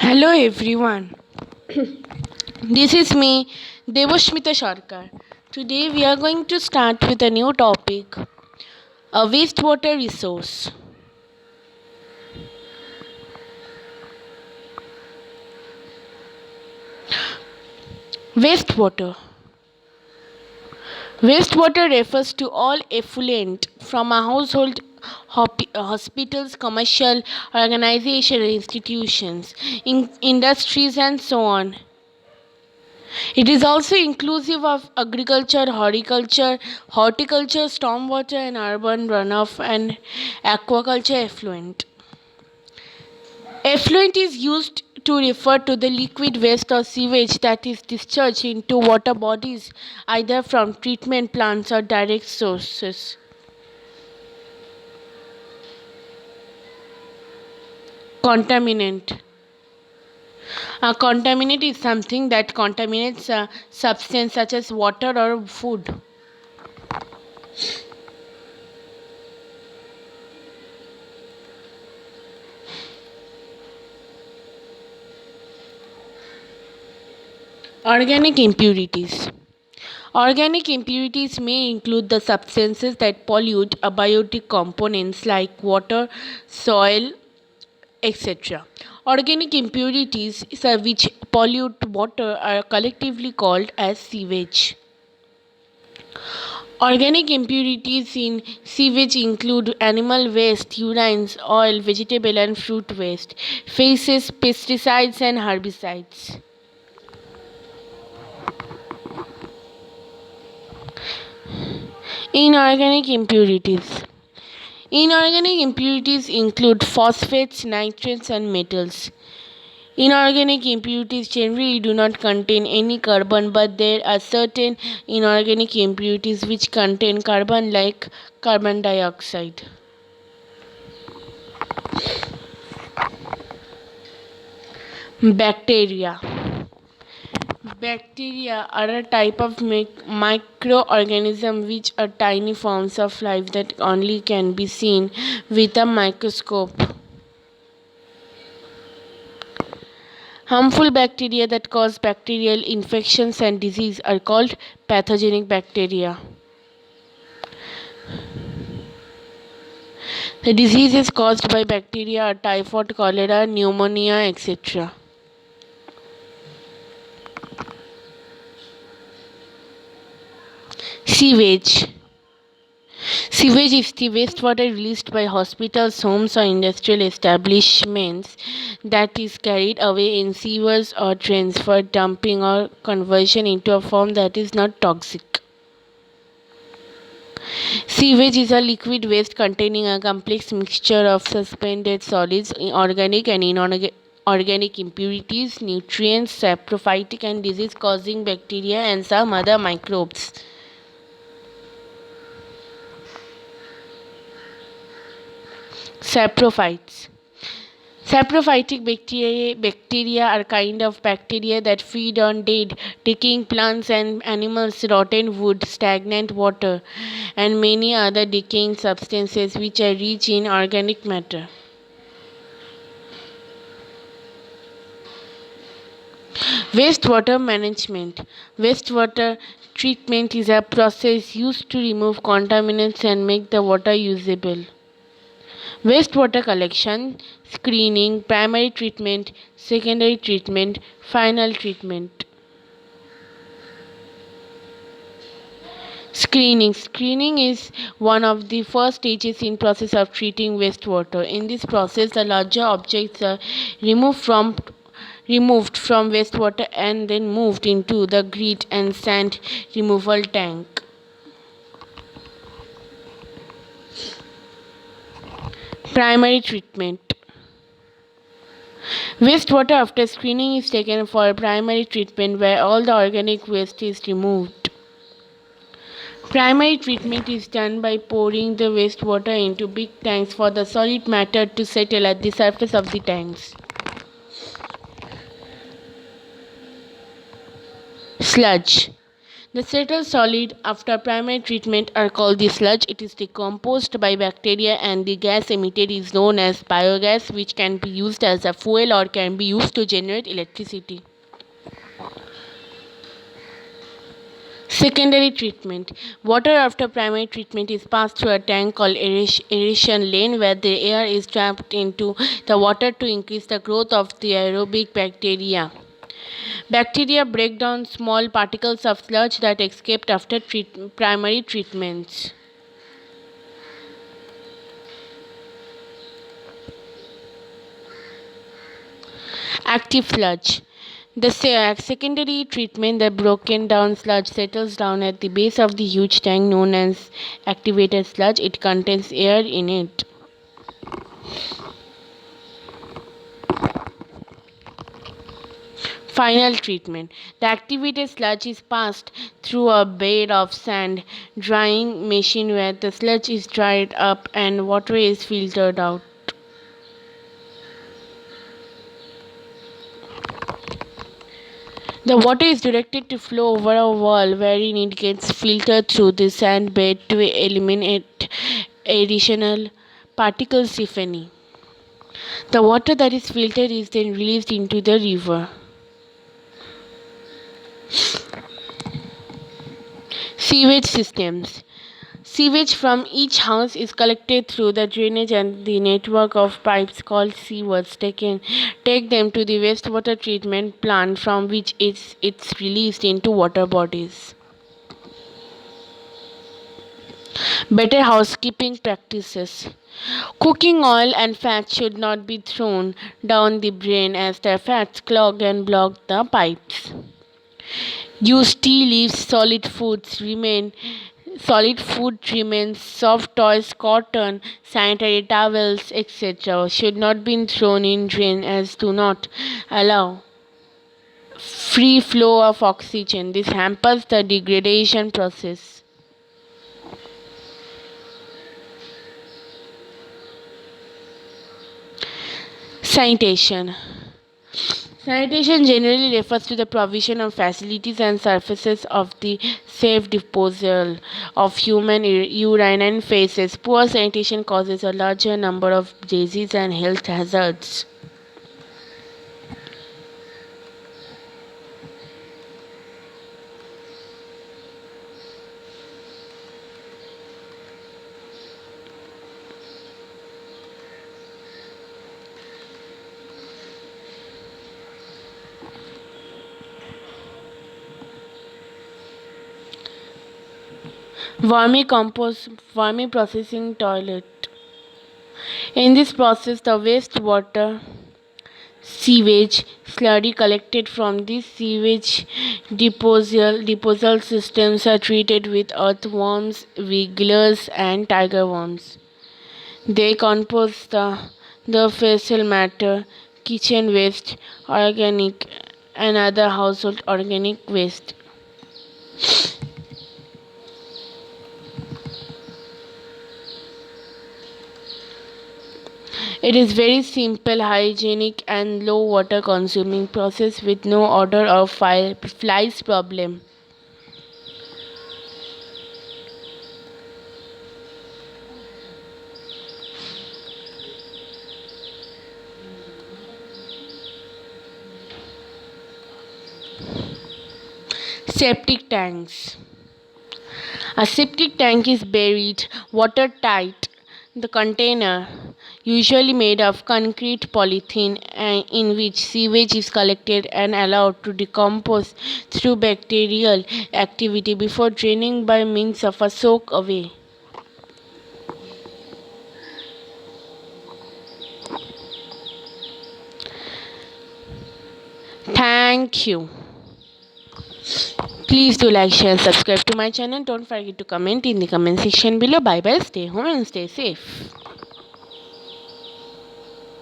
Hello everyone. This is me, Devoshmita Sarkar. Today we are going to start with a new topic, a wastewater resource. Wastewater. Wastewater refers to all effluent from a household, hospitals, commercial organizations, institutions, industries, and so on. It is also inclusive of agriculture, horticulture, stormwater and urban runoff and aquaculture effluent. Effluent is used to refer to the liquid waste or sewage that is discharged into water bodies either from treatment plants or direct sources. Contaminant. A contaminant is something that contaminates a substance such as water or food. Organic impurities. Organic impurities may include the substances that pollute abiotic components like water, soil, etc. Organic impurities which pollute water are collectively called as sewage. Organic impurities in sewage include animal waste, urines, oil, vegetable and fruit waste, feces, pesticides and herbicides. Inorganic impurities. Inorganic impurities include phosphates, nitrates, and metals. Inorganic impurities generally do not contain any carbon, but there are certain inorganic impurities which contain carbon, like carbon dioxide. Bacteria. Bacteria are a type of microorganism which are tiny forms of life that only can be seen with a microscope. Harmful bacteria that cause bacterial infections and disease are called pathogenic bacteria. The diseases caused by bacteria are typhoid, cholera, pneumonia, etc. Sewage. Sewage is the wastewater released by hospitals, homes, or industrial establishments that is carried away in sewers or drains for dumping or conversion into a form that is not toxic. Sewage is a liquid waste containing a complex mixture of suspended solids, organic and inorganic impurities, nutrients, saprophytic and disease-causing bacteria, and some other microbes. Saprophytes. Saprophytic bacteria are kind of bacteria that feed on dead, decaying plants and animals, rotten wood, stagnant water, and many other decaying substances which are rich in organic matter. Wastewater management. Wastewater treatment is a process used to remove contaminants and make the water usable. Wastewater collection, screening, primary treatment, secondary treatment, final treatment. Screening is one of the first stages in process of treating wastewater. In this process, the larger objects are removed from wastewater and then moved into the grit and sand removal tank. Primary treatment. Wastewater after screening is taken for primary treatment where all the organic waste is removed. Primary treatment is done by pouring the wastewater into big tanks for the solid matter to settle at the surface of the tanks. Sludge. The settled solid after primary treatment are called the sludge. It is decomposed by bacteria and the gas emitted is known as biogas, which can be used as a fuel or can be used to generate electricity. Secondary treatment. Water after primary treatment is passed through a tank called aeration lane where the air is trapped into the water to increase the growth of the aerobic bacteria. Bacteria break down small particles of sludge that escaped after primary treatments. Active sludge. The secondary treatment, the broken down sludge settles down at the base of the huge tank known as activated sludge. It contains air in it. Final treatment. The activated sludge is passed through a bed of sand drying machine where the sludge is dried up and water is filtered out. The water is directed to flow over a wall wherein it gets filtered through the sand bed to eliminate additional particles if any. The water that is filtered is then released into the river. Sewage systems. Sewage from each house is collected through the drainage and the network of pipes called sewers take them to the wastewater treatment plant from which it's released into water bodies. Better housekeeping practices. Cooking oil and fats should not be thrown down the drain as their fats clog and block the pipes. Use tea leaves, solid food remains, soft toys, cotton, sanitary towels, etc. should not be thrown in drain as do not allow free flow of oxygen. This hampers the degradation process. Sanitation. Sanitation generally refers to the provision of facilities and surfaces of the safe disposal of human urine and feces. Poor sanitation causes a larger number of diseases and health hazards. Vermi processing toilet. In this process, the wastewater, sewage, slurry collected from these sewage disposal systems are treated with earthworms, wigglers, and tiger worms. They compose the fecal matter, kitchen waste, organic, and other household organic waste. It is very simple, hygienic, and low water consuming process with no odor or flies problem. Septic tanks. A septic tank is buried watertight. The container, usually made of concrete polythene, in which sewage is collected and allowed to decompose through bacterial activity before draining by means of a soak away. Thank you. Please do like, share, subscribe to my channel. Don't forget to comment in the comment section below. Bye bye. Stay home and stay safe.